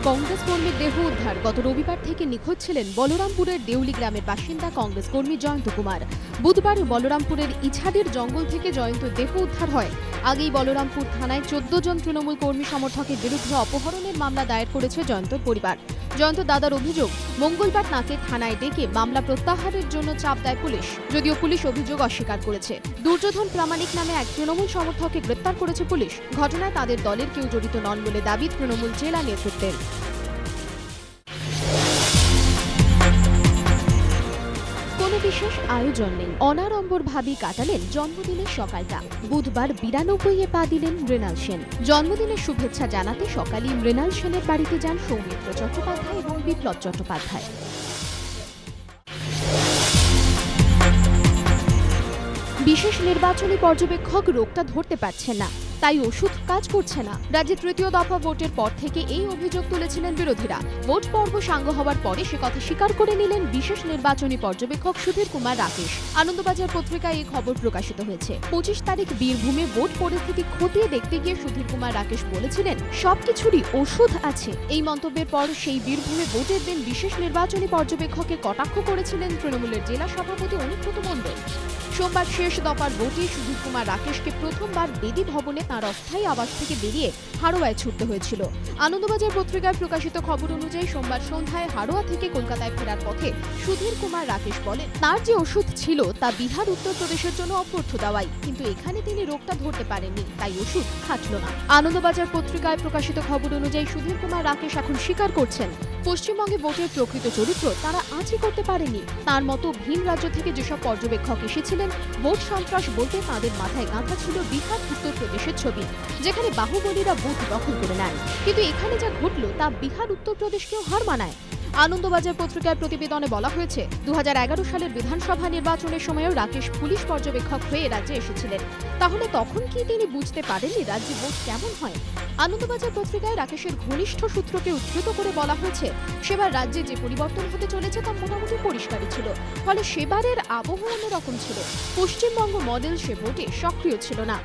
কংগ্রেস কর্মীর দেহ উদ্ধার। গত রবিবার থেকে নিখোঁজ ছিলেন বলরামপুরের দেউলি গ্রামের বাসিন্দা কংগ্রেস কর্মী জয়ন্ত কুমার। বুধবার বলরামপুরের ইছাডির জঙ্গল থেকে জয়ন্তর দেহ উদ্ধার হয়। আগেই বলরামপুর থানায় 14 জন তৃণমূল কর্মী সমর্থকের বিরুদ্ধে অপহরণের মামলা দায়ের করেছে জয়ন্তর পরিবার। জয়ন্তর দাদার অভিযোগ, মঙ্গলবার তাঁকে থানায় ডেকে মামলা প্রত্যাহারের জন্য চাপ দেয় পুলিশ, যদিও পুলিশ অভিযোগ অস্বীকার করেছে। দুর্যোধন প্রামাণিক নামে এক তৃণমূল সমর্থককে গ্রেপ্তার করেছে পুলিশ। ঘটনায় তাদের দলের কেউ জড়িত নন বলে দাবি তৃণমূল জেলা নেতৃত্বের। কোনো বিশেষ আয়োজন নেই, অনাড়ম্বরভাবে কাটালেন জন্মদিনের সকালটা। বুধবার 92-এ পা দিলেন মৃণাল সেন। জন্মদিনের শুভেচ্ছা জানাতে সকালেই মৃণাল সেনের বাড়িতে যান সৌমিত্র চট্টোপাধ্যায় এবং বিপ্লব চট্টোপাধ্যায়। বিশেষ নির্বাচনী পর্যবেক্ষক রোগটা ধরতে পারছেন না, তাই ওষুধ কাজ করছে না। রাজ্যে তৃতীয় দফা ভোটের পর থেকে এই অভিযোগ তুলেছিলেন বিরোধীরা। ভোট পর্ব সাঙ্গ হওয়ার পরে সে কথা স্বীকার করে নিলেন বিশেষ নির্বাচনী পর্যবেক্ষক সুধীর কুমার রাকেশ। আনন্দবাজার পত্রিকায় এই খবর প্রকাশিত হয়েছে। 25 তারিখ বীরভূমে ভোট পরিস্থিতি খতিয়ে দেখতে গিয়ে সুধীর কুমার রাকেশ বলেছিলেন, সবকিছুরই ওষুধ আছে। এই মন্তব্যের পর সেই বীরভূমে ভোটের দিন বিশেষ নির্বাচনী পর্যবেক্ষককে কটাক্ষ করেছিলেন তৃণমূলের জেলা সভাপতি অনুব্রত মণ্ডল। সোমবার শেষ দফার ভোটে সুধীর কুমার রাকেশকে প্রথমবার বেদি ভবনে তাঁর অস্থায়ী আবাস থেকে বেরিয়ে হাড়োয়ায় ছুটতে হয়েছিল। আনন্দবাজার পত্রিকায় প্রকাশিত খবর অনুযায়ী সোমবার সন্ধ্যায় হাড়োয়া থেকে কলকাতায় ফেরার পথে সুধীর কুমার রাকেশ বলেন, তার যে ওষুধ ছিল তা বিহার উত্তরপ্রদেশের জন্য অপথ্য দেওয়াই, কিন্তু এখানে তিনি রোগটা ধরতে পারেননি, তাই ওষুধ খাটল না। আনন্দবাজার পত্রিকায় প্রকাশিত খবর অনুযায়ী সুধীর কুমার রাকেশ এখন স্বীকার করছেন, পশ্চিমবঙ্গে ভোটের প্রকৃত চরিত্র তারা আজই করতে পারেনি। তার মতো ভিন রাজ্য থেকে যেসব পর্যবেক্ষক এসেছিলেন, ভোট সন্ত্রাস বলতে তাদের মাথায় গাঁথা ছিল বিহার উত্তরপ্রদেশের ছবি, যেখানে বাহুবলীরা বুথ দখল করে নেন। কিন্তু এখানে যা ঘটল তা বিহার উত্তরপ্রদেশকেও হার মানায়। আনন্দবাজার পত্রিকার প্রতিবেদনে বলা হয়েছে, 2011 সালের বিধানসভা নির্বাচনের সময়ও রাকেশ পুলিশ পর্যবেক্ষক হয়ে রাজ্যে এসেছিলেন। তাহলে তখন কি তিনি বুঝতে পারেননি রাজ্যে ভোট কেমন হয়? আনন্দবাজার পত্রিকায় রাকেশের ঘনিষ্ঠ সূত্রকে উদ্ধৃত করে বলা হয়েছে, সেবার রাজ্যে যে পরিবর্তন হতে চলেছে তা মোটামুটি পরিষ্কারই ছিল। ফলে সেবারের আবহাওয়া অন্যরকম ছিল। পশ্চিমবঙ্গ মডেল সে ভোটে সক্রিয় ছিল না।